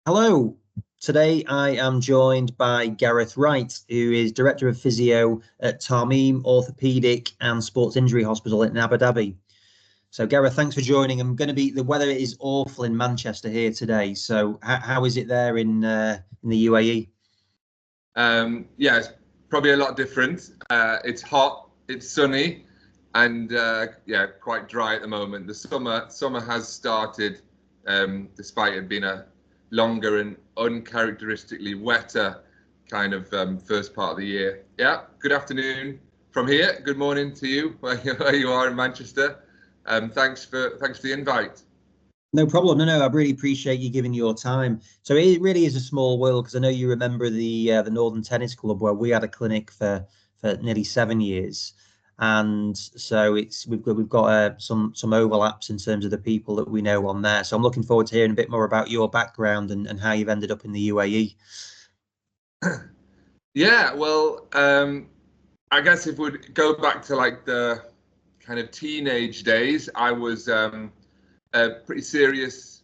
Hello. Today I am joined by Gareth Wright, who is Director of Physio at Tarmeem, Orthopaedic and Sports Injury Hospital in Abu Dhabi. So Gareth, thanks for joining. The weather is awful in Manchester here today. So how is it there in the UAE? Yeah, it's probably a lot different. It's hot, it's sunny, and yeah, quite dry at the moment. The summer has started, despite it being a longer and uncharacteristically wetter kind of first part of the year. Yeah, good afternoon from here. Good morning to you where you are in Manchester. Thanks for the invite. No problem. No, I really appreciate you giving your time. So it really is a small world, because I know you remember the Northern Tennis Club where we had a clinic for nearly 7 years, and so we've got some overlaps in terms of the people that we know on there. So I'm looking forward to hearing a bit more about your background and how you've ended up in the UAE. Yeah, well, I guess if we'd go back to like the kind of teenage days, I was a pretty serious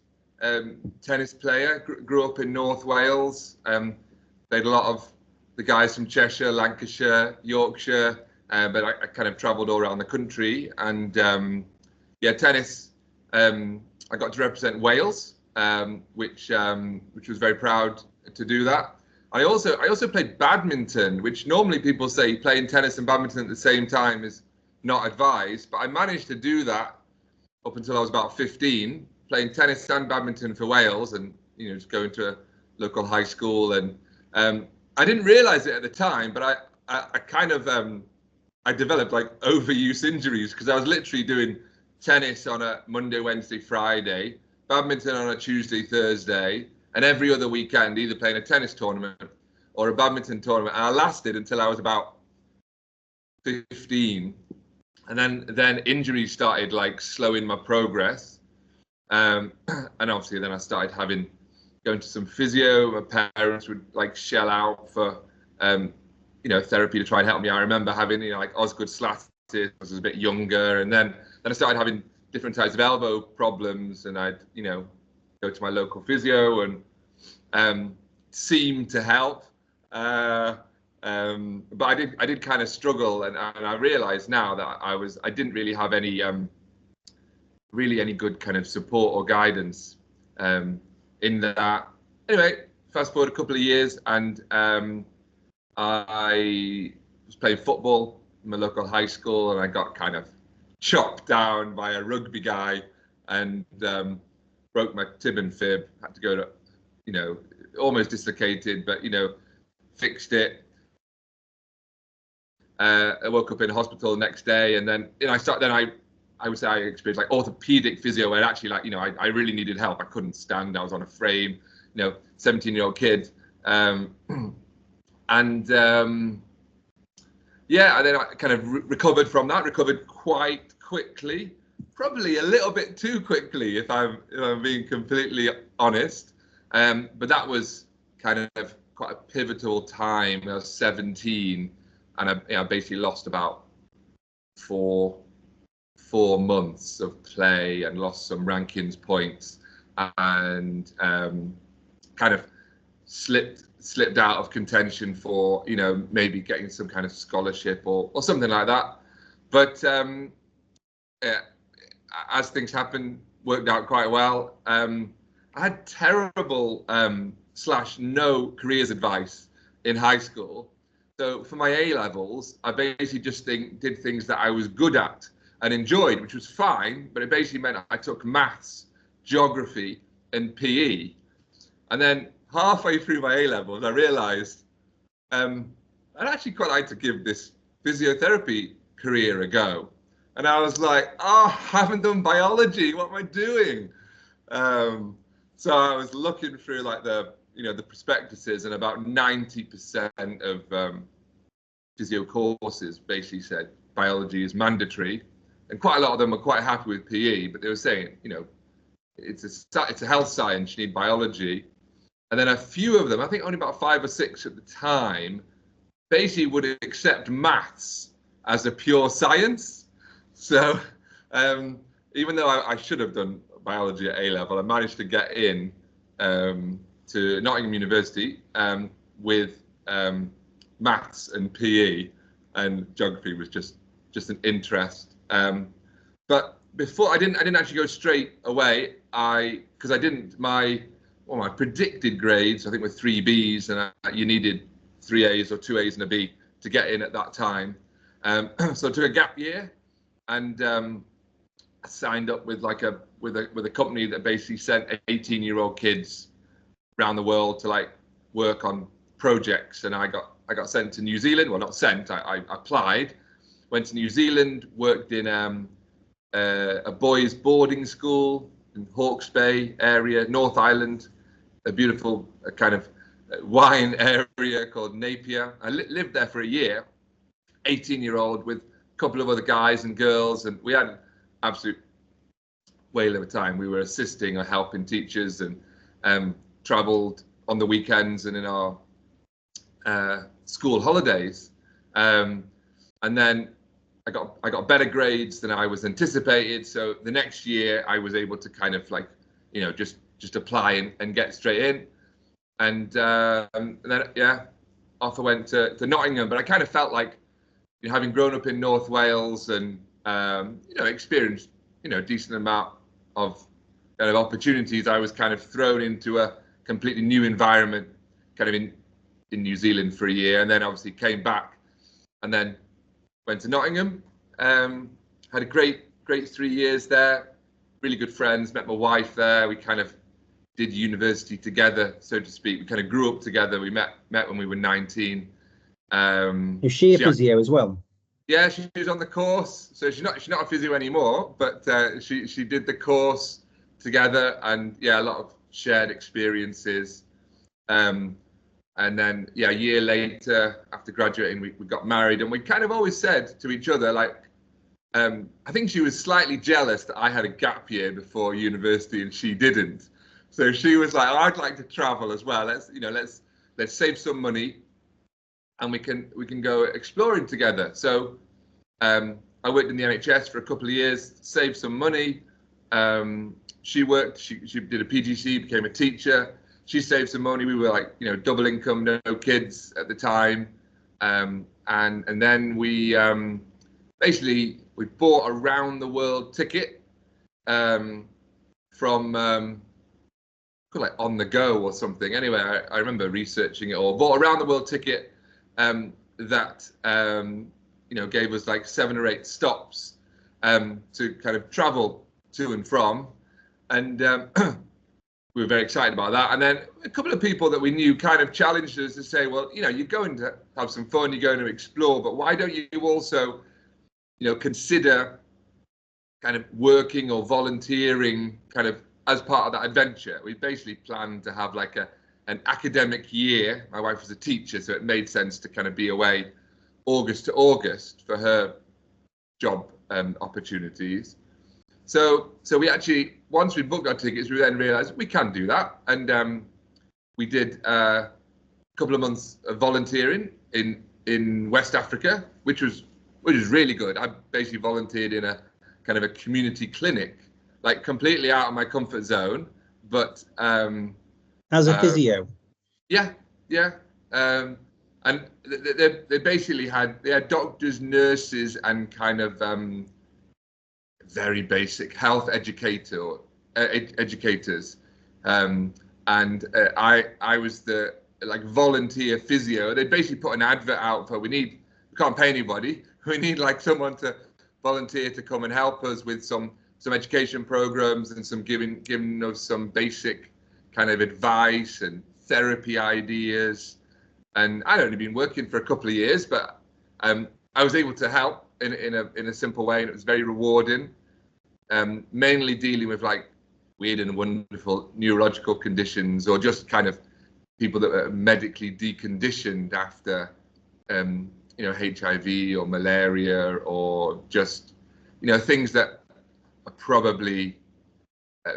tennis player. Grew up in North Wales. Played a lot of the guys from Cheshire, Lancashire, Yorkshire, but I kind of travelled all around the country. And yeah, tennis. I got to represent Wales, which was very proud to do that. I also played badminton, which normally people say playing tennis and badminton at the same time is not advised, but I managed to do that up until I was about 15, playing tennis and badminton for Wales, and just going to a local high school. And I didn't realise it at the time, but I kind of I developed like overuse injuries, because I was literally doing tennis on a Monday, Wednesday, Friday, badminton on a Tuesday, Thursday, and every other weekend either playing a tennis tournament or a badminton tournament. And I lasted until I was about 15. And then injuries started like slowing my progress, and obviously then I started going to some physio. My parents would like shell out for therapy to try and help me. I remember having like Osgood Slattis when I was a bit younger, and then I started having different types of elbow problems, and I'd go to my local physio and seemed to help. But I did kind of struggle, and I realised now that I didn't really have any good kind of support or guidance in that. Anyway, fast forward a couple of years, and I was playing football in my local high school, and I got kind of chopped down by a rugby guy and broke my tib and fib. Had to go to, almost dislocated, but fixed it. I woke up in hospital the next day, and then I would say I experienced like orthopedic physio, where actually I really needed help. I couldn't stand. I was on a frame, 17-year-old kid, and yeah, and then I kind of recovered from that. Recovered quite quickly, probably a little bit too quickly, if I'm being completely honest. But that was kind of quite a pivotal time. I was 17. And I basically lost about four months of play and lost some rankings points, and kind of slipped out of contention for maybe getting some kind of scholarship or something like that. But yeah, as things happen, worked out quite well. I had terrible / no careers advice in high school. So for my A levels, I basically just did things that I was good at and enjoyed, which was fine, but it basically meant I took maths, geography, and PE. And then halfway through my A levels, I realised I'd actually quite like to give this physiotherapy career a go. And I was like, oh, I haven't done biology. What am I doing? So I was looking through like the prospectuses, and about 90% of physio courses basically said biology is mandatory, and quite a lot of them were quite happy with PE, but they were saying, it's a health science, you need biology. And then a few of them, I think only about 5 or 6 at the time, basically would accept maths as a pure science. So even though I should have done biology at A level, I managed to get in to Nottingham University with maths and PE, and geography was just an interest. But before I didn't actually go straight away. Because I didn't my predicted grades I think were 3 Bs, and you needed 3 As or 2 As and a B to get in at that time. So I took a gap year and I signed up with with a company that basically sent 18-year-old kids around the world to like work on projects, and I got sent to New Zealand. Well, not sent. I applied, went to New Zealand, worked in a boys' boarding school in Hawke's Bay area, North Island, a beautiful kind of wine area called Napier. I lived there for a year, 18-year-old, with a couple of other guys and girls, and we had an absolute whale of a time. We were assisting or helping teachers, and travelled on the weekends and in our school holidays. And then I got better grades than I was anticipated. So the next year I was able to kind of like, just apply and get straight in. And then off I went to Nottingham. But I kind of felt like, having grown up in North Wales and experienced a decent amount of kind of opportunities, I was kind of thrown into a completely new environment, kind of in New Zealand for a year, and then obviously came back, and then went to Nottingham. Had a great 3 years there. Really good friends. Met my wife there. We kind of did university together, so to speak. We kind of grew up together. We met when we were 19. Is she a physio as well? Yeah, she was on the course. So she's not a physio anymore, but she did the course together, and a lot of shared experiences. And then a year later, after graduating, we got married, and we kind of always said to each other, like, I think she was slightly jealous that I had a gap year before university and she didn't. So she was like, I'd like to travel as well. Let's save some money, and we can go exploring together. So I worked in the NHS for a couple of years, saved some money. She did a PGC, became a teacher. She saved some money. We were like, double income, no kids at the time. And then we basically bought a round the world ticket from like On the Go or something. Anyway, I remember researching it all. Bought a round the world ticket that gave us like 7 or 8 stops to kind of travel to and from, and we were very excited about that. And then a couple of people that we knew kind of challenged us to say, well, you're going to have some fun, you're going to explore, but why don't you also consider kind of working or volunteering kind of as part of that adventure? We basically planned to have like an academic year. My wife was a teacher, so it made sense to kind of be away August to August for her job opportunities. So we actually, once we booked our tickets, we then realized we can do that. And we did a couple of months of volunteering in West Africa, which was really good. I basically volunteered in a kind of a community clinic, like completely out of my comfort zone, but as a physio. Yeah. And they basically had doctors, nurses, and kind of very basic health educators. And I was the volunteer physio. They basically put an advert out for we can't pay anybody. We need like someone to volunteer to come and help us with some education programs and some giving us some basic kind of advice and therapy ideas. And I'd only been working for a couple of years, but I was able to help in a simple way, and it was very rewarding. Mainly dealing with like weird and wonderful neurological conditions, or just kind of people that are medically deconditioned after HIV or malaria, or just things that are probably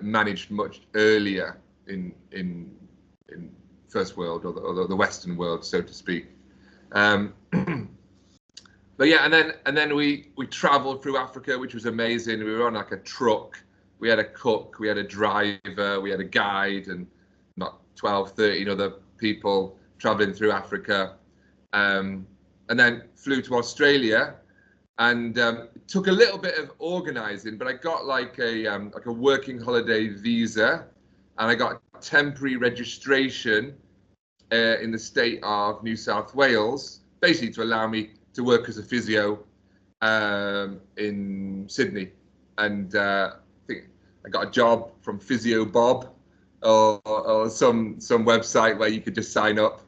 managed much earlier in first world or the Western world, so to speak. But yeah, and then we traveled through Africa, which was amazing. We were on like a truck. We had a cook, we had a driver, we had a guide, and not 12, 13 other people traveling through Africa, and then flew to Australia, and it took a little bit of organizing, but I got like a working holiday visa, and I got temporary registration in the state of New South Wales, basically to allow me to work as a physio in Sydney. And I think I got a job from Physio Bob, or some website where you could just sign up.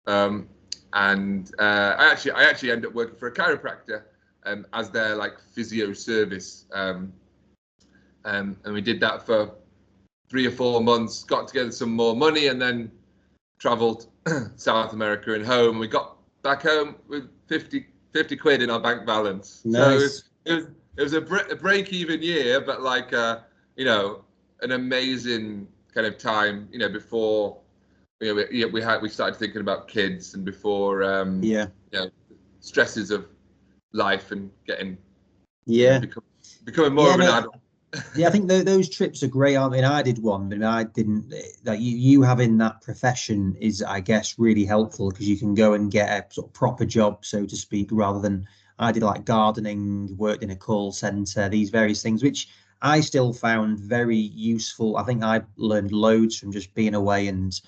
And I actually ended up working for a chiropractor as their like physio service. And we did that for 3 or 4 months, got together some more money, and then traveled South America and home. We got back home with 50 quid in our bank balance. Nice. So it was a break-even year, but like you know, an amazing kind of time, you know, before we started thinking about kids, and before you know, stresses of life and getting becoming more of an adult. Yeah, I think those trips are great. I mean, I did one, but I didn't. Like you having that profession is, I guess, really helpful, because you can go and get a sort of proper job, so to speak, rather than I did like gardening, worked in a call center, these various things, which I still found very useful. I think I learned loads from just being away and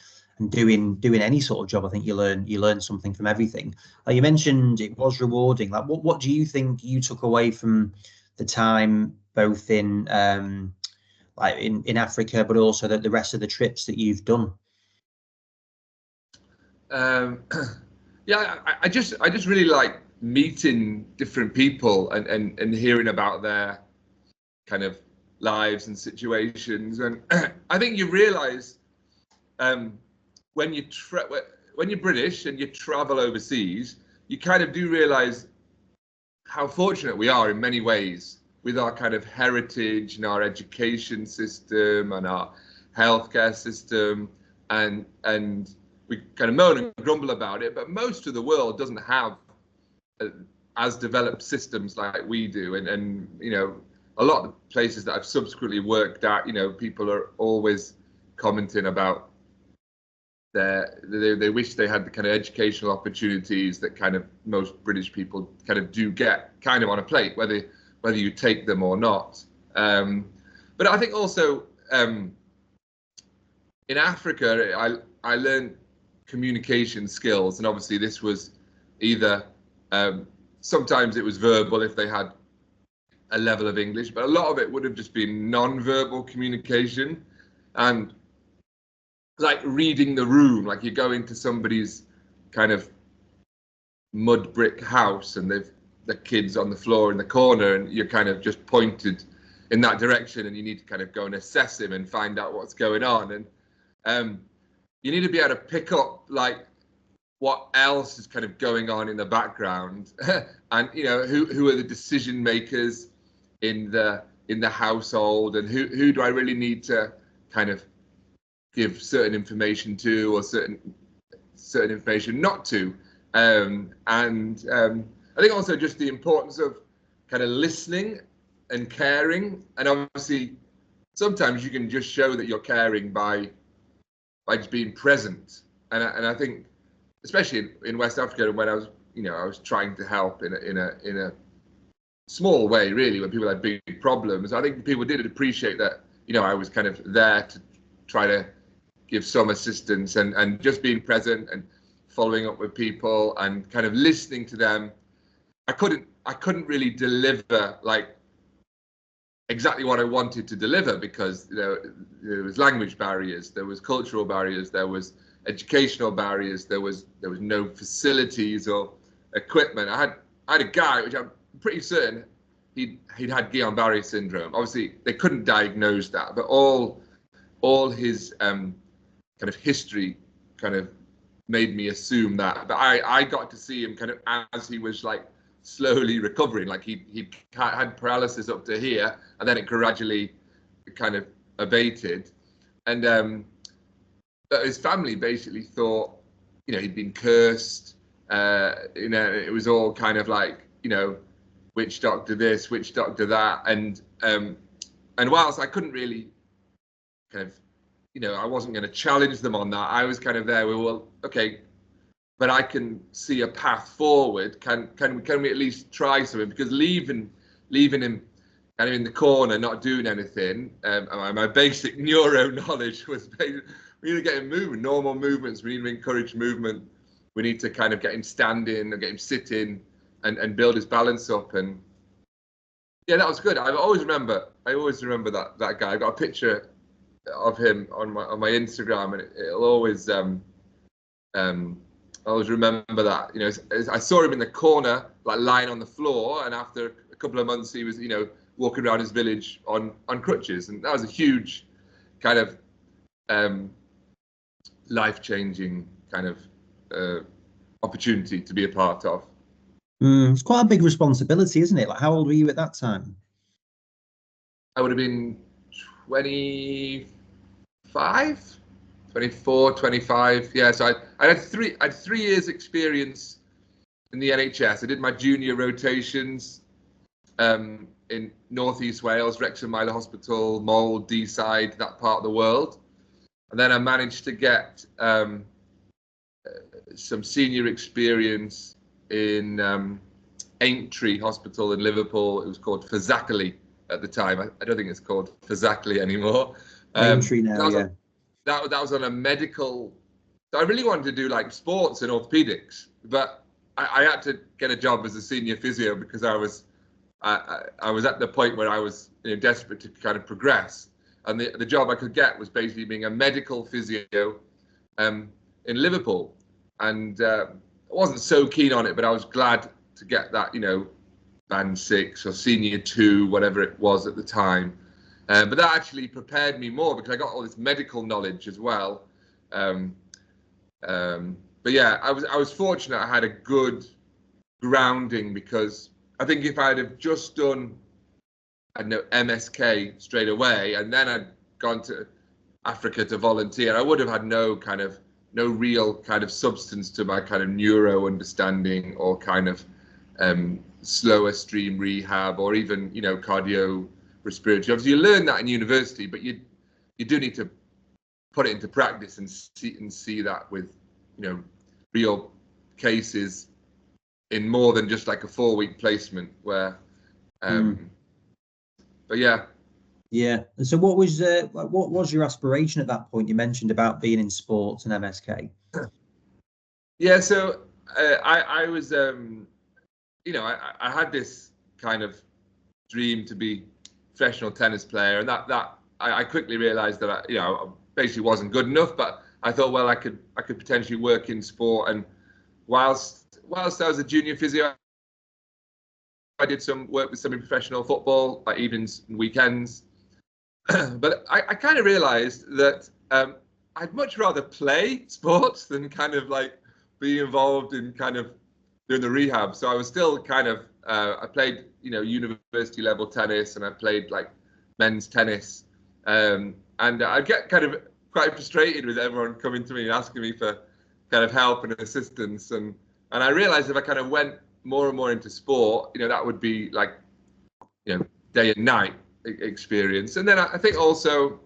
doing any sort of job. I think you learn something from everything. Like you mentioned, it was rewarding. Like what do you think you took away from the time, both in like in Africa, but also the rest of the trips that you've done? Yeah, I just really like meeting different people and hearing about their kind of lives and situations. And I think you realize when you're British and you travel overseas, you kind of do realize how fortunate we are in many ways with our kind of heritage and our education system and our healthcare system, and we kind of moan and grumble about it, but most of the world doesn't have as developed systems like we do. And you know, a lot of the places that I've subsequently worked at, you know, people are always commenting about they wish they had the kind of educational opportunities that kind of most British people kind of do get kind of on a plate, whether you take them or not. But I think also in Africa, I learned communication skills, and obviously this was either sometimes it was verbal if they had a level of English, but a lot of it would have just been non-verbal communication, and like reading the room. Like you go into somebody's kind of mud brick house and they've the kids on the floor in the corner, and you're kind of just pointed in that direction, and you need to kind of go and assess him and find out what's going on. And you need to be able to pick up like what else is kind of going on in the background, and you know, who are the decision makers in the household, and who do I really need to kind of give certain information to, or certain information not to. I think also just the importance of kind of listening and caring. And obviously sometimes you can just show that you're caring by just being present. And I think especially in West Africa, when I was trying to help in a small way, really, when people had big problems, I think people did appreciate that, you know, I was kind of there to try to give some assistance, and just being present and following up with people and kind of listening to them. I couldn't really deliver like exactly what I wanted to deliver, because you know, there was language barriers, there was cultural barriers, there was educational barriers, there was no facilities or equipment. I had a guy, which I'm pretty certain he'd had Guillain-Barré syndrome. Obviously they couldn't diagnose that, but all his kind of history kind of made me assume that. But I got to see him kind of as he was like slowly recovering. Like he had paralysis up to here, and then it gradually kind of abated. And but his family basically thought, you know, he'd been cursed. You know, it was all kind of like, you know, witch doctor this, witch doctor that. And whilst I couldn't really kind of I wasn't going to challenge them on that. I was kind of there with, well, okay, but I can see a path forward. Can we at least try something? Because leaving him kind of in the corner, not doing anything. My basic neuro knowledge was we need to get him moving, normal movements. We need to encourage movement. We need to kind of get him standing and get him sitting and build his balance up. And yeah, that was good. I always remember that guy. I got a picture of him on my Instagram, and it'll always remember that. I saw him in the corner, like lying on the floor, and after a couple of months, he was walking around his village on crutches, and that was a huge kind of life-changing kind of opportunity to be a part of. It's quite a big responsibility, isn't it? Like, how old were you at that time? I would have been 24, 25. Yeah, so I had 3 years experience in the NHS. I did my junior rotations in Northeast Wales, Wrexham Minor Hospital, Mold, Deeside, that part of the world. And then I managed to get some senior experience in Aintree Hospital in Liverpool. It was called Fazakali at the time. I don't think it's called Fazakali anymore. Aintree now, yeah. That was on a medical. So I really wanted to do like sports and orthopedics, but I had to get a job as a senior physio because I was at the point where I was desperate to kind of progress, and the job I could get was basically being a medical physio in Liverpool, and I wasn't so keen on it, but I was glad to get that band 6 or senior 2, whatever it was at the time. But that actually prepared me more because I got all this medical knowledge as well. But yeah, I was fortunate. I had a good grounding because I think if I'd have just done, I don't know, MSK straight away and then I'd gone to Africa to volunteer, I would have had no real kind of substance to my kind of neuro understanding or kind of slower stream rehab or even cardio respiratory. Obviously, you learn that in university, but you do need to put it into practice and see that with real cases in more than just like a 4-week placement. Where, but yeah. Yeah. And so, what was your aspiration at that point? You mentioned about being in sports and MSK. Yeah. So I was, I had this kind of dream to be professional tennis player, and that I quickly realized that I basically wasn't good enough. But I thought, well, I could potentially work in sport. And whilst I was a junior physio, I did some work with semi-professional football, like evenings and weekends. But I kind of realized that I'd much rather play sports than kind of like be involved in kind of doing the rehab. So I was still kind of I played university level tennis, and I played like men's tennis, and I'd get kind of quite frustrated with everyone coming to me and asking me for kind of help and assistance, and I realized if I kind of went more and more into sport, that would be like day and night experience. And then I think also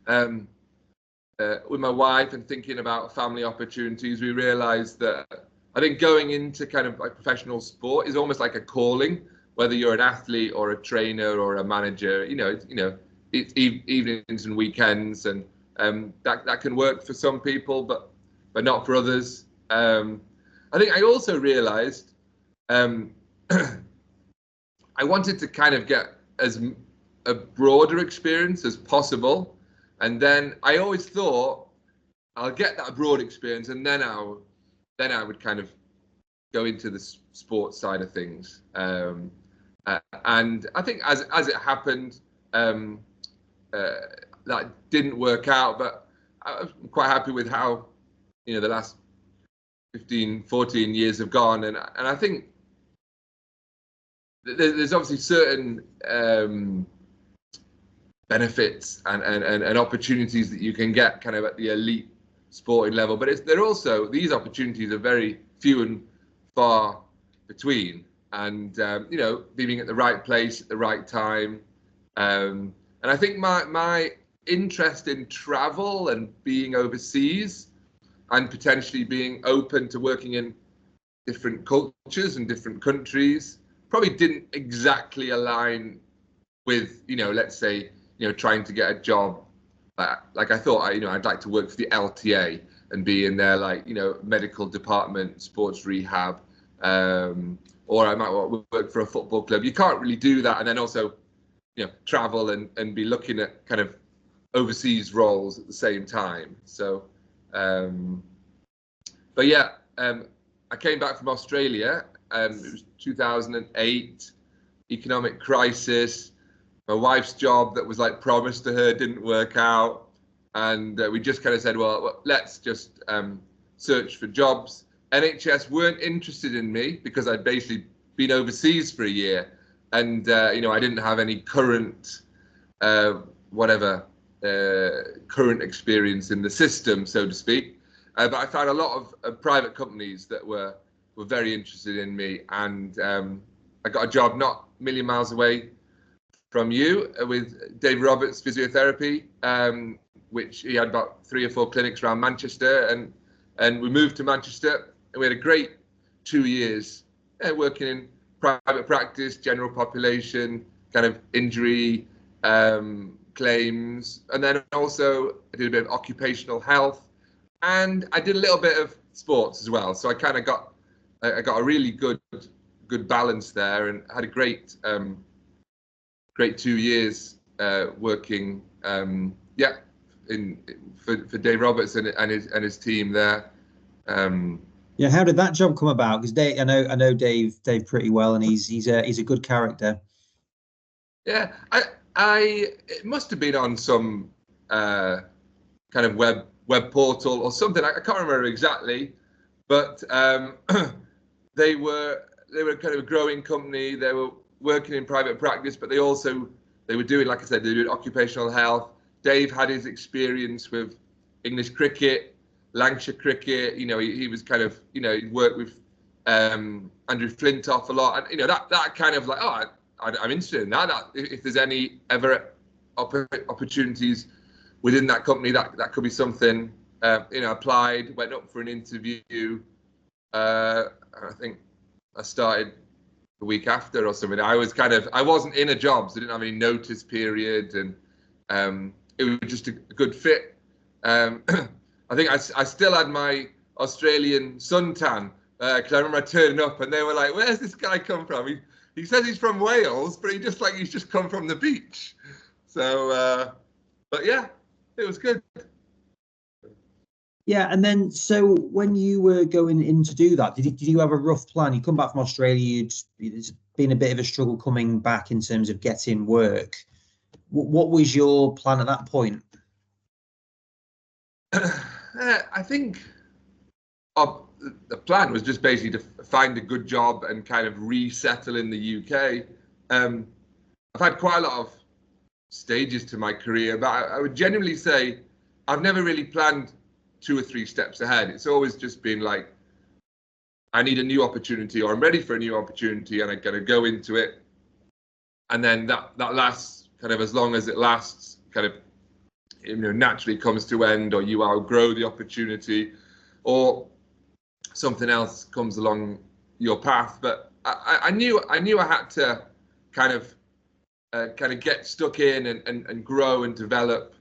with my wife and thinking about family opportunities, we realized that I think going into kind of like professional sport is almost like a calling, whether you're an athlete or a trainer or a manager. It's evenings and weekends, and that can work for some people, but not for others. I think I also realized I wanted to kind of get as a broader experience as possible, and then I always thought I'll get that broad experience, and then I would kind of go into the sports side of things. And I think as it happened, that didn't work out, but I'm quite happy with how the last 15, 14 years have gone, and I think there's obviously certain benefits and opportunities that you can get kind of at the elite sporting level, but they're also, these opportunities are very few and far between, and being at the right place at the right time, and I think my interest in travel and being overseas and potentially being open to working in different cultures and different countries probably didn't exactly align with, let's say, trying to get a job. Like I thought, I'd like to work for the LTA and be in their medical department, sports rehab, or I might work for a football club. You can't really do that and then also, travel and be looking at kind of overseas roles at the same time. So, but yeah, I came back from Australia. It was 2008, economic crisis. My wife's job that was like promised to her didn't work out, and we just kind of said, well, let's just search for jobs. NHS weren't interested in me because I'd basically been overseas for a year, and I didn't have any current current experience in the system, so to speak. But I found a lot of private companies that were very interested in me, and I got a job not a million miles away from you with Dave Roberts Physiotherapy, which he had about 3 or 4 clinics around Manchester, and we moved to Manchester, and we had a great 2 years working in private practice, general population, kind of injury claims, and then also I did a bit of occupational health, and I did a little bit of sports as well. So I kind of got a really good balance there, and had a great 2 years working for Dave Roberts and his team there. Yeah, how did that job come about? Because I know Dave pretty well, and he's a good character. Yeah, it must have been on some kind of web portal or something. I can't remember exactly, but they were kind of a growing company. They were working in private practice, but they were doing, like I said, they did occupational health. Dave had his experience with English cricket, Lancashire cricket. He was kind of, he worked with Andrew Flintoff a lot, and that kind of like, I'm interested in that. If there's any ever opportunities within that company, that could be something. Applied, went up for an interview. I think I started the week after or something. I wasn't in a job, so I didn't have any notice period, and it was just a good fit. I think I still had my Australian suntan because I remember turning up and they were like, "Where's this guy come from? He says he's from Wales, but he's just come from the beach." So, but yeah, it was good. Yeah, and then so when you were going in to do that, did you have a rough plan? You come back from Australia, it's been a bit of a struggle coming back in terms of getting work. What was your plan at that point? I think the plan was just basically to find a good job and kind of resettle in the UK. I've had quite a lot of stages to my career, but I would genuinely say I've never really planned 2 or 3 steps ahead. It's always just been like, I need a new opportunity, or I'm ready for a new opportunity, and I'm going to go into it. And then that lasts kind of as long as it lasts, kind of, naturally comes to end, or you outgrow the opportunity, or something else comes along your path. But I knew I had to kind of get stuck in and grow and develop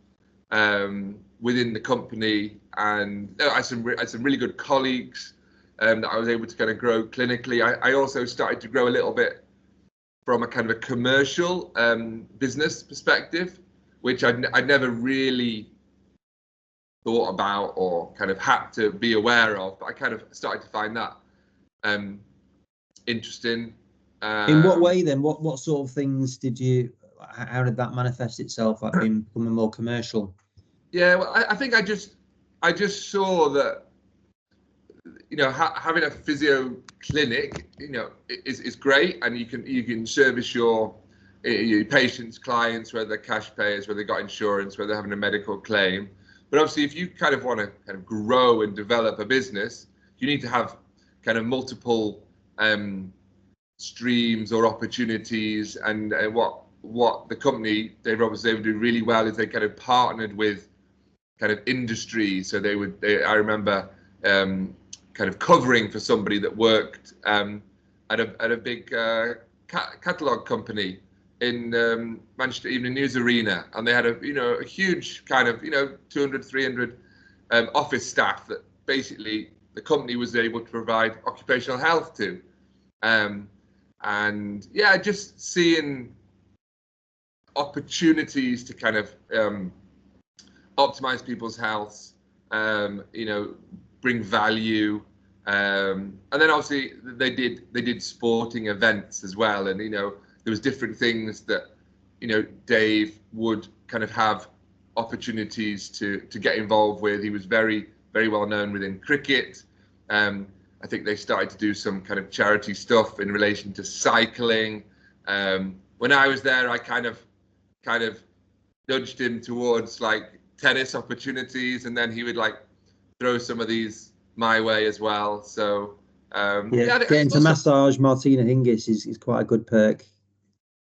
within the company, and I had some really good colleagues that I was able to kind of grow clinically. I also started to grow a little bit from a kind of a commercial business perspective, which I'd never really thought about or kind of had to be aware of, but I kind of started to find that interesting. In what way then? What sort of things how did that manifest itself, like becoming more commercial? Yeah, well, I think I just saw that, having a physio clinic, is great, and you can service your patients, clients, whether they're cash payers, whether they've got insurance, whether they're having a medical claim. But obviously, if you kind of want to kind of grow and develop a business, you need to have kind of multiple streams or opportunities. And what what the company Dave Roberts was able to do really well is they kind of partnered with kind of industry. So I remember kind of covering for somebody that worked at a big catalogue company in Manchester Evening News Arena, and they had a huge kind of 200, 300 office staff that basically the company was able to provide occupational health to, and yeah, just seeing opportunities to kind of optimize people's health, bring value, and then obviously they did sporting events as well, and there was different things that Dave would kind of have opportunities to get involved with. He was very, very well known within cricket. I think they started to do some kind of charity stuff in relation to cycling. When I was there, I kind of nudged him towards like tennis opportunities, and then he would like throw some of these my way as well. So getting to massage Martina Hingis is quite a good perk.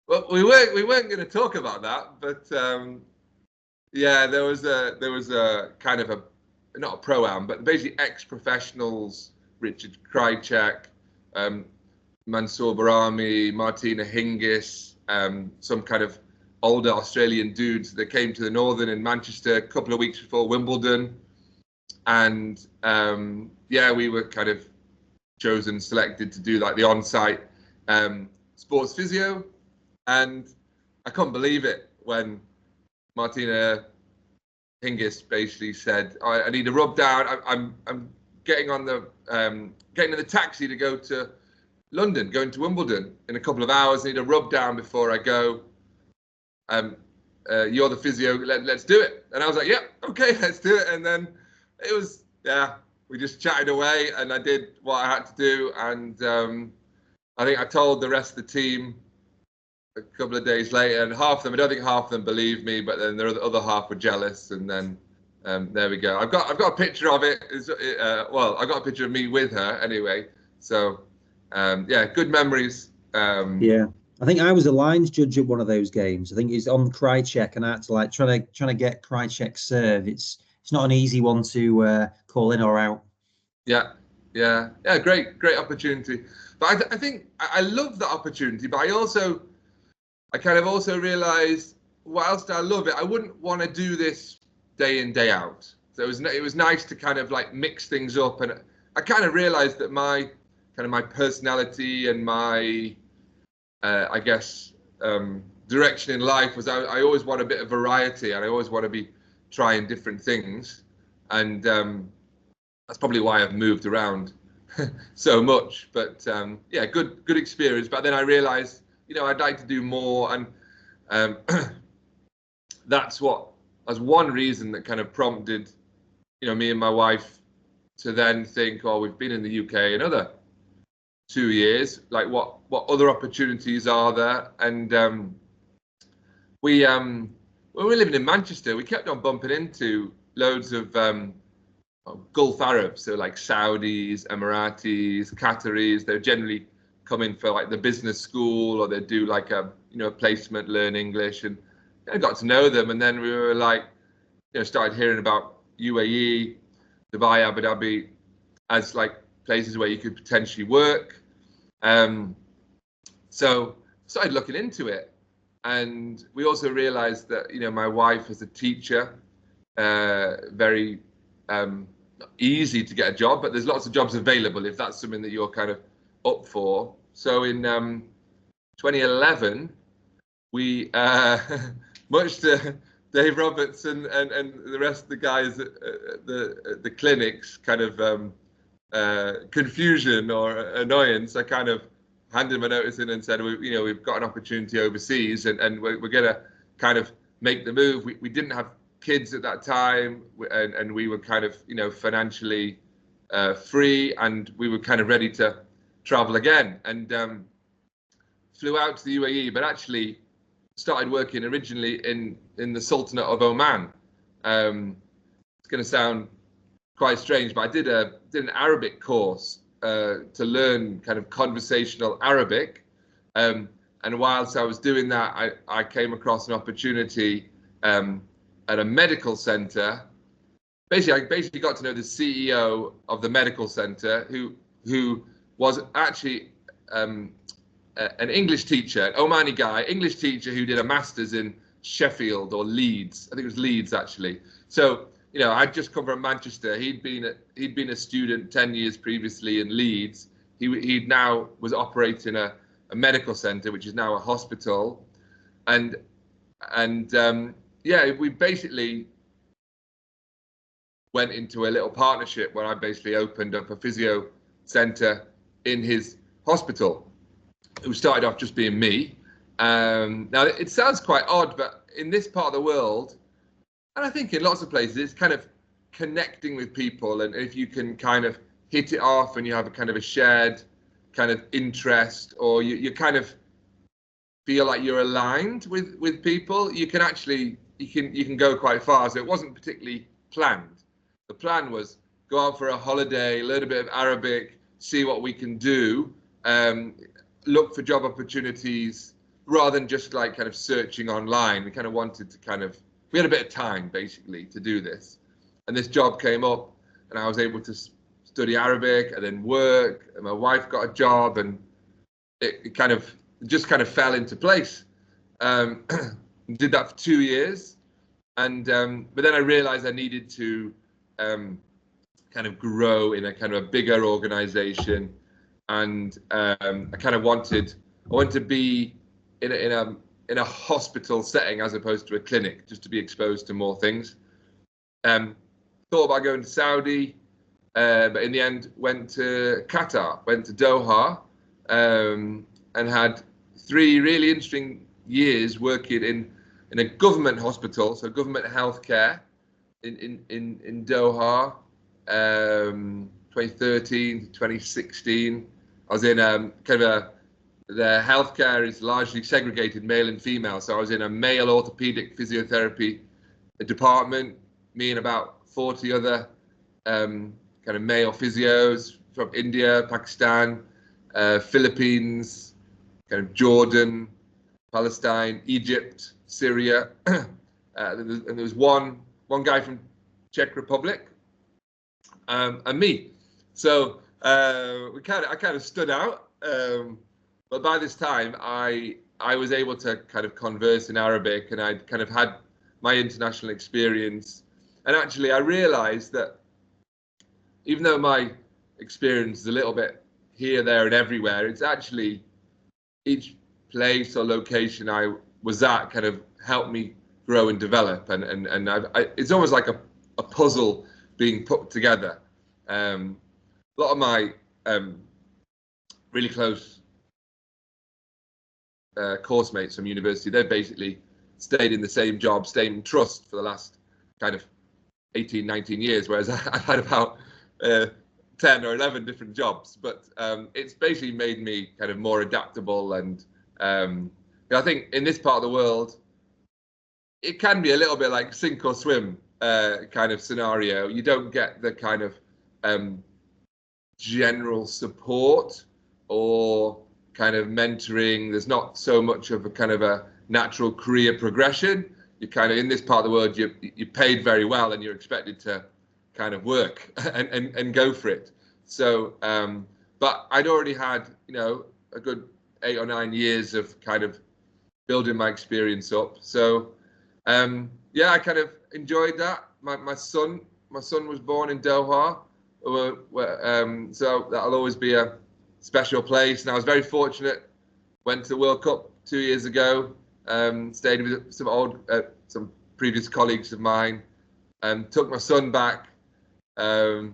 Well, we weren't going to talk about that, but there was a kind of not a pro-am, but basically ex-professionals, Richard Krajicek, Mansoor Barami, Martina Hingis, some kind of older Australian dudes that came to the Northern in Manchester a couple of weeks before Wimbledon, and we were kind of selected to do like the on-site sports physio, and I couldn't believe it when Martina Hingis basically said, "I need a rub down. I'm getting on the getting in the taxi to go to London, going to Wimbledon in a couple of hours. I need a rub down before I go. You're the physio. Let's do it." And I was like, "Yep, okay, let's do it." And then it was we just chatted away, and I did what I had to do, and I think I told the rest of the team a couple of days later, and I don't think half of them believed me, but then the other half were jealous, and then there we go. I've got a picture of it. I got a picture of me with her anyway. So good memories. I think I was a lines judge at one of those games. I think it's on Krajicek, and I had to like trying to get Krajicek's serve. It's not an easy one to call in or out. Yeah, great opportunity. But I think I love that opportunity, but I kind of also realized, whilst I love it, I wouldn't want to do this day in, day out. So it was nice to kind of like mix things up, and I kind of realized that my personality and my direction in life was I always want a bit of variety, and I always want to be trying different things, and that's probably why I've moved around so much. But good experience. But then I realized, I'd like to do more, and that's one reason that kind of prompted, me and my wife to then think, oh, we've been in the UK another 2 years. Like, what other opportunities are there? And when we were living in Manchester, we kept on bumping into loads of Gulf Arabs, so like Saudis, Emiratis, Qataris. They're generally coming for like the business school, or they do like a placement, learn English, and I got to know them. And then we were like, started hearing about UAE, Dubai, Abu Dhabi as like places where you could potentially work. So started looking into it, and we also realized that my wife is a teacher, very easy to get a job, but there's lots of jobs available if that's something that you're kind of up for. So in 2011, we much to Dave Roberts and the rest of the guys at the clinics kind of confusion or annoyance, I kind of handed him a notice in and said, we've got an opportunity overseas, and we're gonna kind of make the move. We didn't have kids at that time, and we were kind of financially free, and we were kind of ready to travel again, and flew out to the UAE, but actually started working originally in the Sultanate of Oman. It's going to sound quite strange, but I did an Arabic course to learn kind of conversational Arabic, and And whilst I was doing that, I came across an opportunity at a medical centre. I basically got to know the CEO of the medical centre, who was actually an English teacher, an Omani guy, English teacher who did a master's in Sheffield or Leeds. I think it was Leeds, actually. So, you know, I'd just come from Manchester. He'd been a student 10 years previously in Leeds. He now was operating a medical centre, which is now a hospital. And yeah, we basically went into a little partnership where I basically opened up a physio centre in his hospital. It started off just being me. Now, it sounds quite odd, but in this part of the world, and I think in lots of places, it's kind of connecting with people. And if you can kind of hit it off and you have a kind of a shared kind of interest, or you kind of feel like you're aligned with people, you can actually, you can go quite far. So it wasn't particularly planned. The plan was go out for a holiday, learn a bit of Arabic, see what we can do, look for job opportunities, rather than just like kind of searching online. We kind of wanted to we had a bit of time basically to do this. And this job came up and I was able to study Arabic and then work, and my wife got a job, and it just fell into place. Did that for 2 years. And but then I realized I needed to kind of grow in a kind of a bigger organization, and I wanted to be in a hospital setting as opposed to a clinic, just to be exposed to more things. Thought about going to Saudi, but in the end went to Qatar, went to Doha, and had 3 really interesting years working in a government hospital, so government healthcare in Doha, 2013 to 2016. I was in the healthcare is largely segregated male and female. So I was in a male orthopaedic physiotherapy department, me and about 40 other kind of male physios from India, Pakistan, Philippines, kind of Jordan, Palestine, Egypt, Syria, and there was one guy from Czech Republic, and me. So I kind of stood out. But by this time, I was able to kind of converse in Arabic, and I'd kind of had my international experience. And actually, I realized that even though my experience is a little bit here, there, and everywhere, it's actually each place or location I was at kind of helped me grow and develop. And it's almost like a puzzle being put together. A lot of my really close course mates from university, they've basically stayed in the same job, stayed in trust for the last kind of 18, 19 years, whereas I've had about 10 or 11 different jobs. But it's basically made me kind of more adaptable. And I think in this part of the world, it can be a little bit like sink or swim kind of scenario. You don't get the kind of general support or kind of mentoring. There's not so much of a kind of a natural career progression. You kind of, in this part of the world, you're paid very well and you're expected to kind of work and go for it. So, but I'd already had, a good 8 or 9 years of kind of building my experience up. So, yeah, I kind of enjoyed that. My son was born in Doha, so that'll always be a special place. And I was very fortunate. Went to the World Cup 2 years ago. Stayed with some previous colleagues of mine. Took my son back, and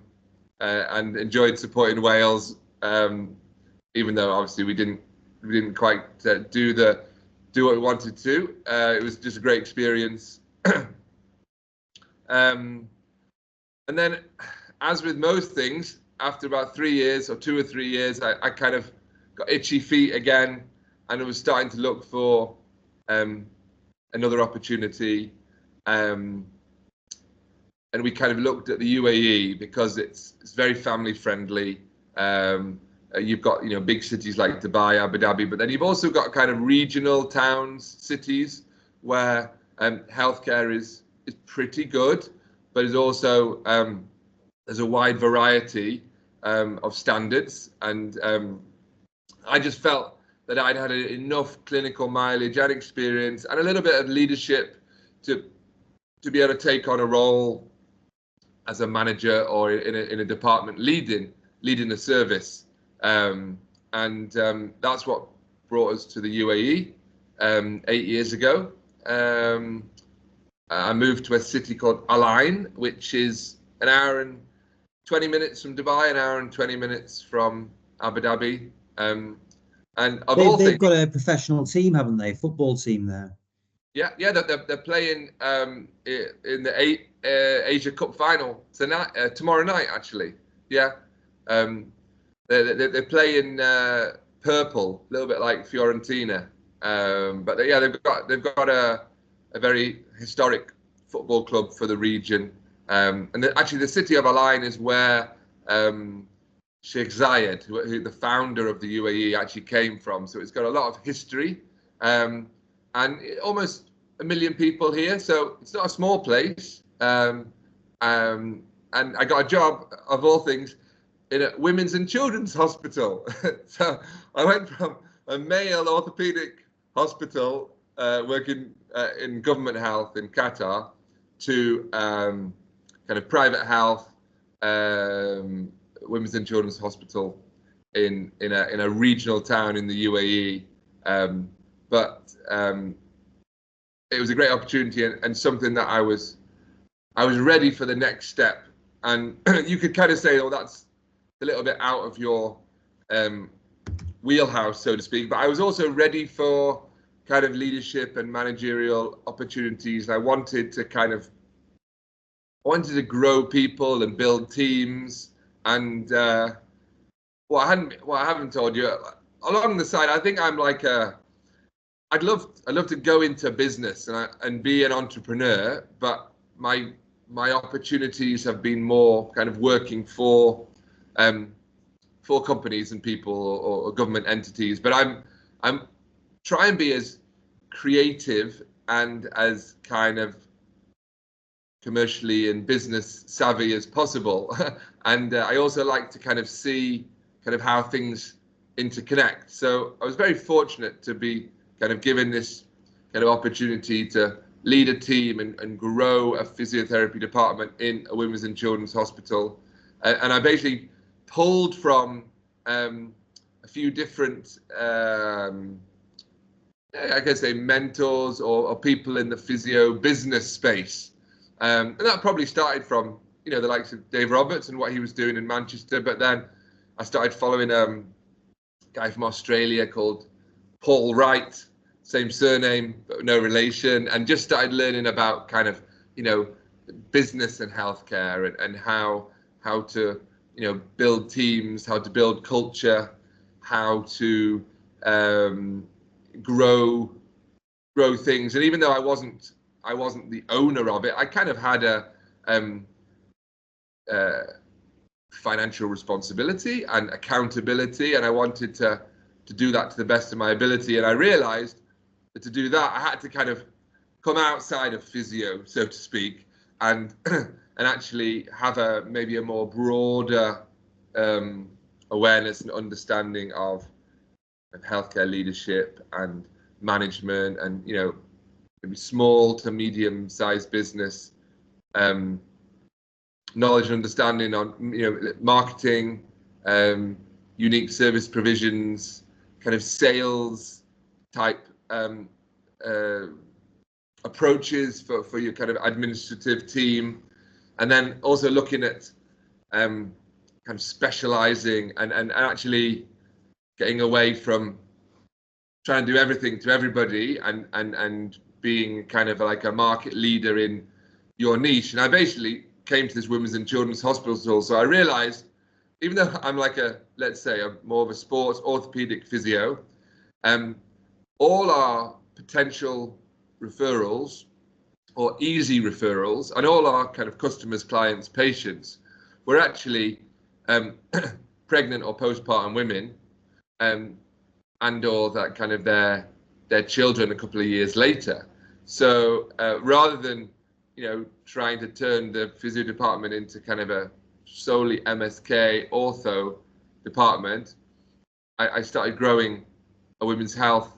enjoyed supporting Wales. Even though obviously we didn't quite do what we wanted to. It was just a great experience. And then, as with most things, after about 3 years or 2 or 3 years, I kind of got itchy feet again, and I was starting to look for another opportunity. And we kind of looked at the UAE because it's very family friendly. you've got, big cities like Dubai, Abu Dhabi, but then you've also got kind of regional towns, cities where healthcare is pretty good, but is also there's a wide variety of standards, and I just felt that I'd had enough clinical mileage and experience and a little bit of leadership to be able to take on a role as a manager or in a department leading a service, and that's what brought us to the UAE 8 years ago. I moved to a city called Al Ain, which is an hour and 20 minutes from Dubai, an hour and 20 minutes from Abu Dhabi. And they've got a professional team, haven't they? Football team there. Yeah, they're playing in the Asia Cup final tonight, tomorrow night, actually. Yeah, they play in purple, a little bit like Fiorentina. But they've got a very historic football club for the region. And actually, the city of Al Ain is where Sheikh Zayed, who the founder of the UAE, actually came from. So it's got a lot of history, and almost 1 million people here. So it's not a small place. And I got a job, of all things, in a women's and children's hospital. So I went from a male orthopaedic hospital working in government health in Qatar to kind of private health, women's and children's hospital in a regional town in the UAE. But it was a great opportunity and something that I was ready for the next step. And you could kind of say, oh, that's a little bit out of your wheelhouse, so to speak. But I was also ready for kind of leadership and managerial opportunities. I wanted to grow people and build teams. And what I haven't told you, along the side, I think I'm like I'd love to go into business and be an entrepreneur, but my opportunities have been more kind of working for companies and people or government entities. But I'm trying to be as creative and as kind of commercially and business savvy as possible. And I also like to kind of see kind of how things interconnect. So I was very fortunate to be kind of given this kind of opportunity to lead a team and grow a physiotherapy department in a women's and children's hospital. And I basically pulled from a few different, I guess, mentors or people in the physio business space. And that probably started from, the likes of Dave Roberts and what he was doing in Manchester. But then I started following a guy from Australia called Paul Wright, same surname, but no relation, and just started learning about kind of, business and healthcare and how to, build teams, how to build culture, how to grow things. And even though I wasn't the owner of it, I kind of had a financial responsibility and accountability, and I wanted to do that to the best of my ability. And I realized that to do that, I had to kind of come outside of physio, so to speak, and actually have maybe a more broader awareness and understanding of healthcare leadership and management, and maybe small to medium-sized business knowledge and understanding on marketing, unique service provisions, kind of sales type approaches for your kind of administrative team, and then also looking at kind of specializing and actually getting away from trying to do everything to everybody and being kind of like a market leader in your niche. And I basically came to this women's and children's hospital. So I realized, even though I'm like let's say more of a sports orthopedic physio, all our potential referrals or easy referrals and all our kind of customers, clients, patients were actually pregnant or postpartum women, and or that kind of their children a couple of years later. So rather than trying to turn the physio department into kind of a solely MSK ortho department, I started growing a women's health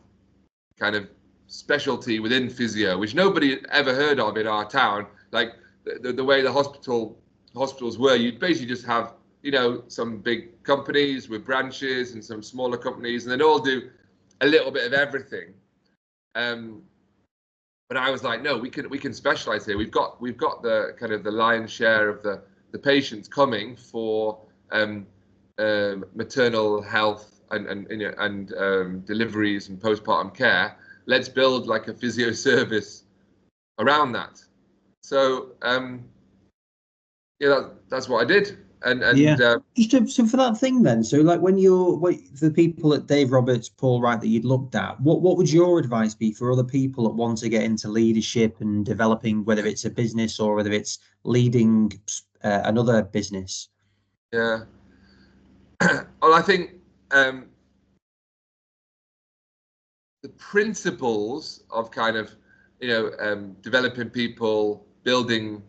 kind of specialty within physio, which nobody had ever heard of in our town. Like the way the hospitals were, you'd basically just have some big companies with branches and some smaller companies, and they'd all do a little bit of everything. But I was like, no, we can specialize here. We've got the kind of the lion's share of the patients coming for maternal health and deliveries and postpartum care. Let's build like a physio service around that. So that's what I did. So for that thing then, so like when the people at Dave Roberts, Paul Wright that you'd looked at, what would your advice be for other people that want to get into leadership and developing, whether it's a business or whether it's leading another business? Yeah. Well, I think the principles of kind of developing people, building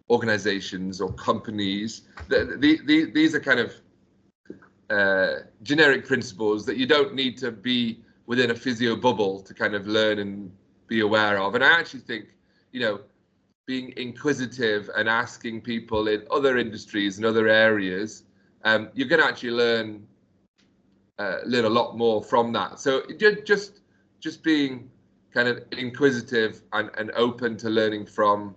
organizations or companies, these are kind of generic principles that you don't need to be within a physio bubble to kind of learn and be aware of. And I actually think being inquisitive and asking people in other industries and other areas, you're going to actually learn a lot more from that. So just being kind of inquisitive and open to learning from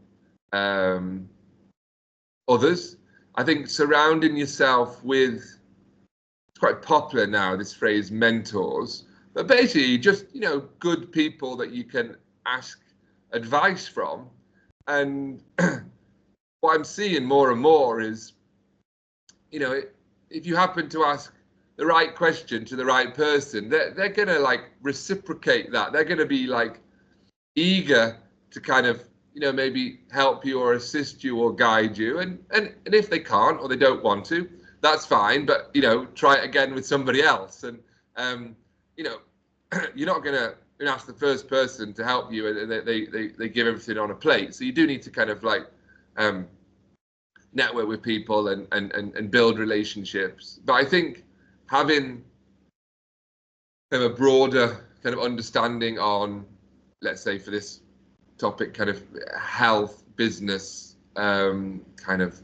others. I think surrounding yourself with, it's quite popular now, this phrase mentors, but basically just good people that you can ask advice from. And what I'm seeing more and more is if you happen to ask the right question to the right person, they're gonna like reciprocate that. They're gonna be like eager to kind of maybe help you or assist you or guide you, and if they can't or they don't want to, that's fine, but try it again with somebody else. And you're not gonna ask the first person to help you and they give everything on a plate. So you do need to kind of like network with people and build relationships. But I think having kind of a broader kind of understanding on, let's say for this topic, kind of health, business, kind of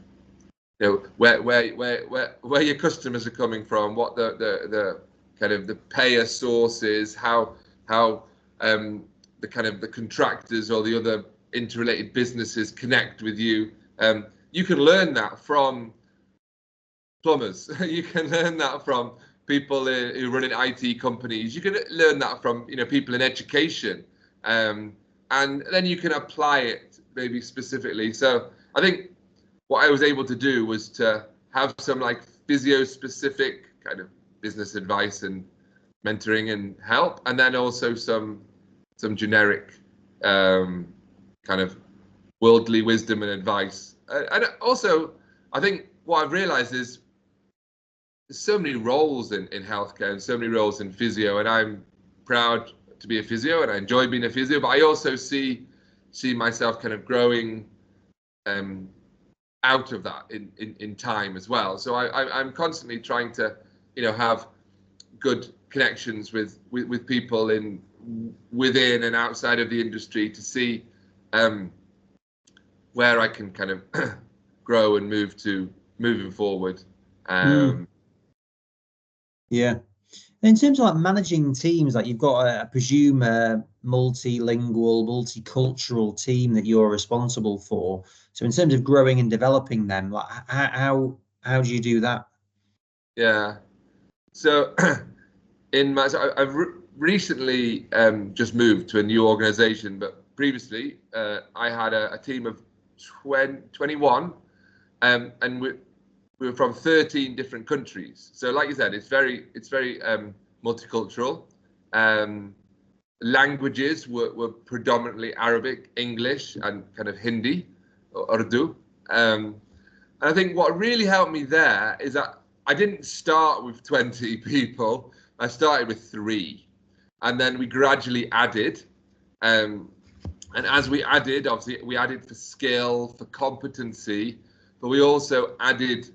where your customers are coming from, what the kind of the payer sources, how the kind of the contractors or the other interrelated businesses connect with you. You can learn that from plumbers. You can learn that from people who run in IT companies. You can learn that from people in education. And then you can apply it maybe specifically. So I think what I was able to do was to have some like physio specific kind of business advice and mentoring and help, and then also some generic kind of worldly wisdom and advice. And also I think what I've realized is there's so many roles in healthcare and so many roles in physio, and I'm proud to be a physio and I enjoy being a physio, but I also see myself kind of growing out of that in time as well. So I'm constantly trying to have good connections with people within and outside of the industry to see where I can kind of grow and moving forward. Yeah. In terms of like managing teams, like you've got I presume a multilingual, multicultural team that you're responsible for. So in terms of growing and developing them, like how do you do that? Yeah. So I've recently just moved to a new organization, but previously I had a team of 21, and we were from 13 different countries. So like you said, it's very multicultural. Languages were predominantly Arabic, English, and kind of Hindi or Urdu. And I think what really helped me there is that I didn't start with 20 people. I started with 3, and then we gradually added. And as we added, obviously, we added for skill, for competency, but we also added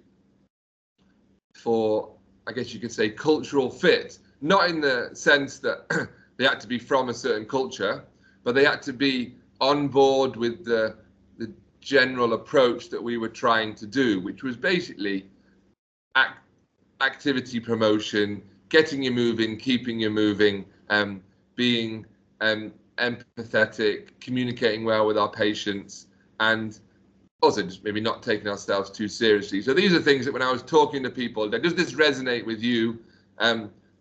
for, I guess you could say, cultural fit. Not in the sense that they had to be from a certain culture, but they had to be on board with the general approach that we were trying to do, which was basically activity promotion, getting you moving, keeping you moving, being empathetic, communicating well with our patients, and also just maybe not taking ourselves too seriously. So these are things that when I was talking to people, does this resonate with you?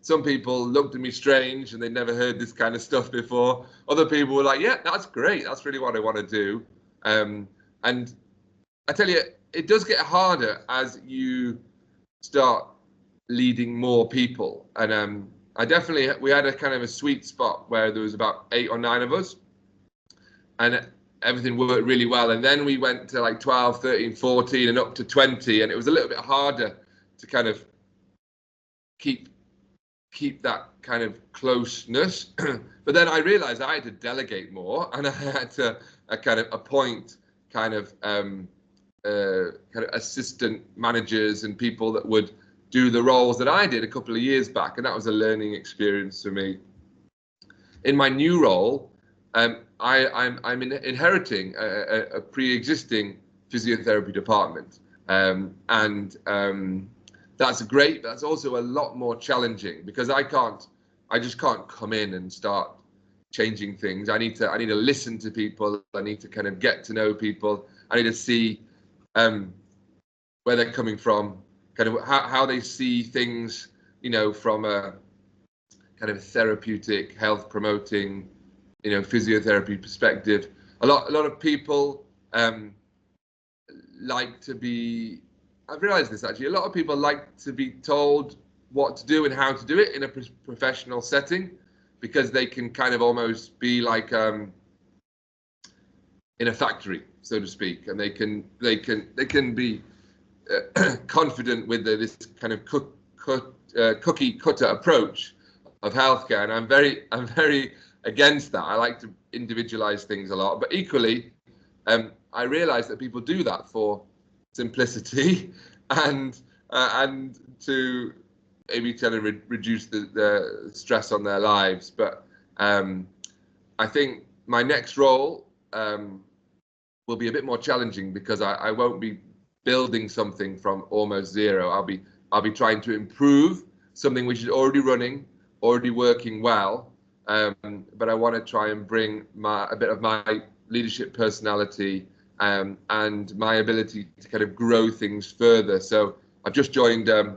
Some people looked at me strange and they'd never heard this kind of stuff before. Other people were like, yeah, that's great. That's really what I want to do. And I tell you, it does get harder as you start leading more people. And we had a kind of a sweet spot where there was about 8 or 9 of us, and everything worked really well. And then we went to like 12, 13, 14 and up to 20. And it was a little bit harder to kind of keep that kind of closeness. But then I realized I had to delegate more, and I had to kind of appoint kind of assistant managers and people that would do the roles that I did a couple of years back. And that was a learning experience for me. In my new role, I'm inheriting a pre-existing physiotherapy department, and that's great. That's also a lot more challenging because I just can't come in and start changing things. I need to listen to people. I need to kind of get to know people. I need to see where they're coming from, kind of how they see things, from a kind of therapeutic, health promoting, physiotherapy perspective. A lot of people like to be, I've realized this actually, a lot of people like to be told what to do and how to do it in a professional setting, because they can kind of almost be like in a factory, so to speak, and they can be confident with this kind of cookie cutter approach of healthcare, and I'm very against that. I like to individualize things a lot, but equally, I realize that people do that for simplicity and to maybe try to reduce the stress on their lives. But I think my next role will be a bit more challenging because I won't be building something from almost zero. I'll be trying to improve something which is already running, already working well. But I want to try and bring a bit of my leadership personality and my ability to kind of grow things further. So I've just joined an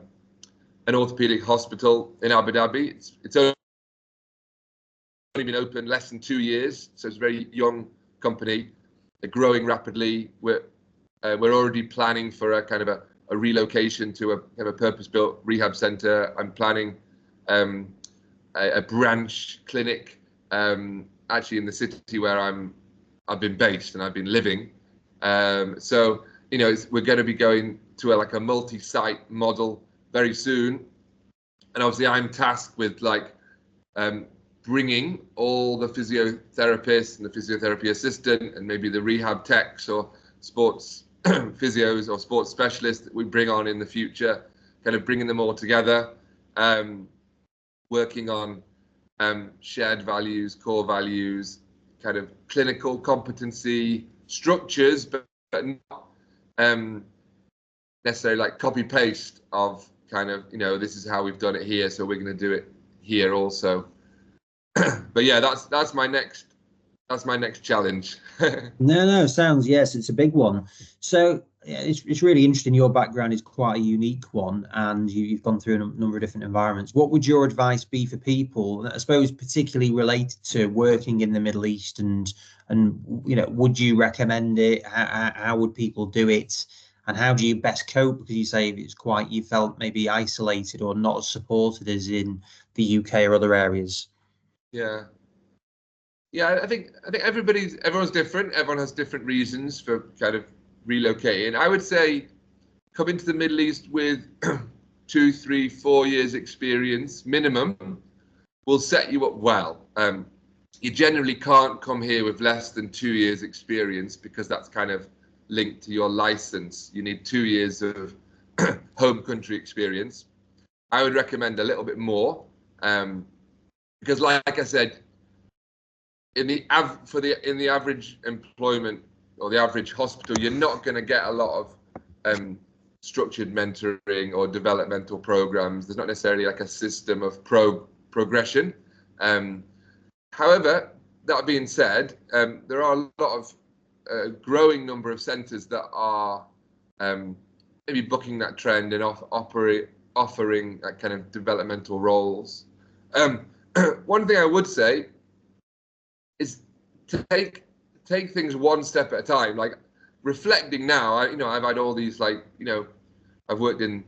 orthopaedic hospital in Abu Dhabi. It's only been open less than 2 years, so it's a very young company. They're growing rapidly. We're already planning for a kind of a relocation to a kind of a purpose-built rehab center. I'm planning a branch clinic actually in the city where I've been based and I've been living. So we're going to be going to a multi-site model very soon, and obviously I'm tasked with bringing all the physiotherapists and the physiotherapy assistant and maybe the rehab techs or sports physios or sports specialists that we bring on in the future, kind of bringing them all together, working on shared values, core values, kind of clinical competency structures, but not necessarily like copy paste of kind of, this is how we've done it here, so we're going to do it here also. But yeah, that's my next challenge. No, yes, it's a big one. So yeah, it's really interesting. Your background is quite a unique one, and you've gone through a number of different environments. What would your advice be for people, I suppose, particularly related to working in the Middle East, and would you recommend it? How would people do it, and how do you best cope? Because you say you felt maybe isolated or not as supported as in the UK or other areas. Yeah, I think everyone's different. Everyone has different reasons for kind of relocating. I would say come into the Middle East with 2, 3, 4 years experience minimum will set you up well. You generally can't come here with less than 2 years experience, because that's kind of linked to your license. You need 2 years of home country experience. I would recommend a little bit more, because like I said, in the average employment or the average hospital, you're not going to get a lot of structured mentoring or developmental programs. There's not necessarily like a system of progression. However, that being said, there are a lot of growing number of centres that are maybe bucking that trend and offering that kind of developmental roles. One thing I would say is to take things one step at a time. Like, reflecting now, I've had all these, like, I've worked in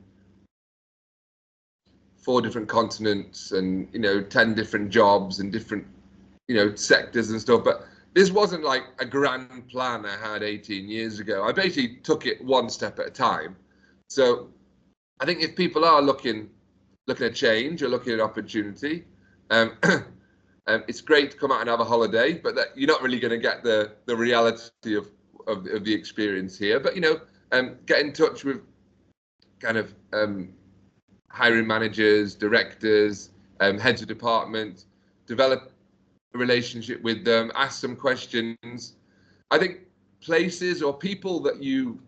4 different continents and 10 different jobs and different sectors and stuff, but this wasn't like a grand plan I had 18 years ago. I basically took it one step at a time. So I think if people are looking at change or looking at opportunity, it's great to come out and have a holiday, but that you're not really going to get the reality of the experience here. But get in touch with kind of hiring managers, directors, heads of department, develop a relationship with them, ask some questions. I think places or people that you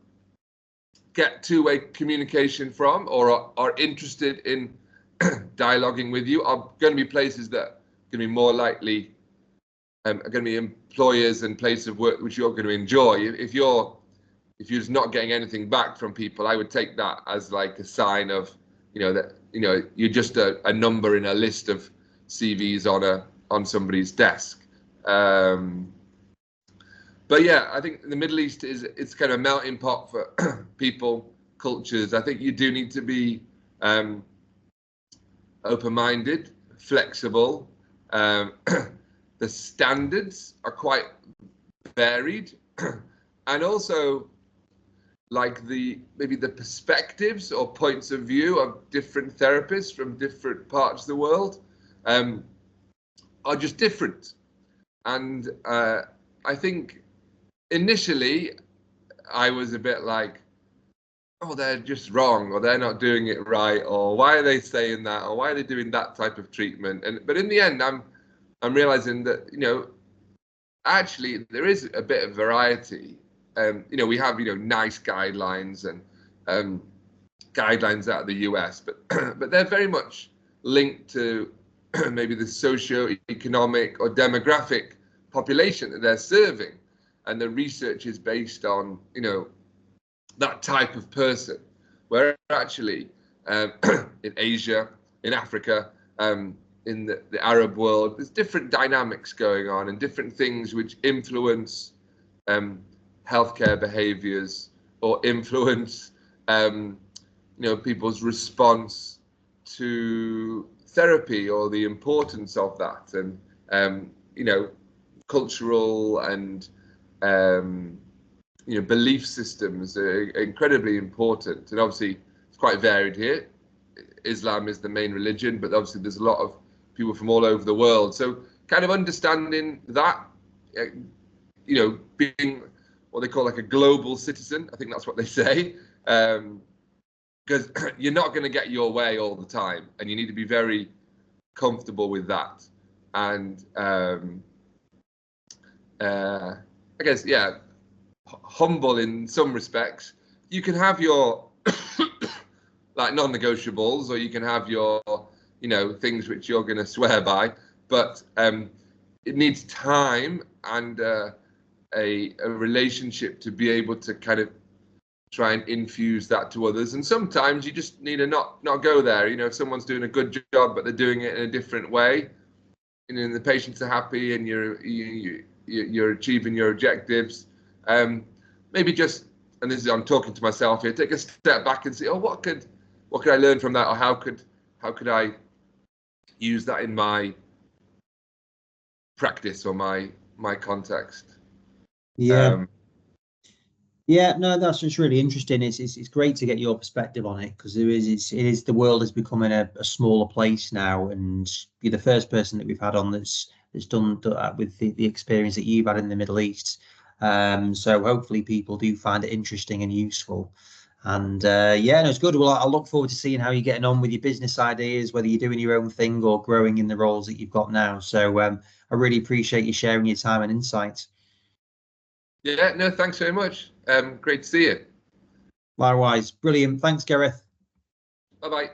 get two-way communication from or are interested in dialoguing with you are going to be places that are going to be more likely are going to be employers and places of work which you're going to enjoy. If you're just not getting anything back from people, I would take that as like a sign of that you're just a number in a list of CVs on somebody's desk. But yeah, I think the Middle East it's kind of a melting pot for people, cultures. I think you do need to be open-minded, flexible. The standards are quite varied, and also like maybe the perspectives or points of view of different therapists from different parts of the world are just different. And I think initially I was a bit like, oh, they're just wrong, or they're not doing it right, or why are they saying that, or why are they doing that type of treatment? But in the end, I'm realizing that actually there is a bit of variety. We have nice guidelines and guidelines out of the US, but they're very much linked to maybe the socio-economic or demographic population that they're serving, and the research is based on that type of person. Where actually in Asia, in Africa, in the Arab world, there's different dynamics going on and different things which influence healthcare behaviors or influence people's response to therapy or the importance of that, and cultural and belief systems are incredibly important. And obviously it's quite varied here. Islam is the main religion, but obviously there's a lot of people from all over the world. So kind of understanding that, being what they call like a global citizen, I think that's what they say, because you're not going to get your way all the time, and you need to be very comfortable with that. And I guess, yeah, humble in some respects. You can have your like non-negotiables, or you can have your things which you're going to swear by, but it needs time and a relationship to be able to kind of try and infuse that to others. And sometimes you just need to not go there. If someone's doing a good job but they're doing it in a different way, and the patients are happy and you're achieving your objectives, maybe just, and this is, I'm talking to myself here, take a step back and say, oh, what could I learn from that, or how could I use that in my practice or my context? Yeah. Yeah, no, that's just really interesting. It's great to get your perspective on it, because it is the world is becoming a smaller place now, and you're the first person that we've had on that's done that with the experience that you've had in the Middle East. So hopefully people do find it interesting and useful. And yeah, no, it's good. Well, I look forward to seeing how you're getting on with your business ideas, whether you're doing your own thing or growing in the roles that you've got now. So I really appreciate you sharing your time and insights. Yeah, no, thanks very much. Great to see you. Likewise, brilliant. Thanks, Gareth. Bye bye.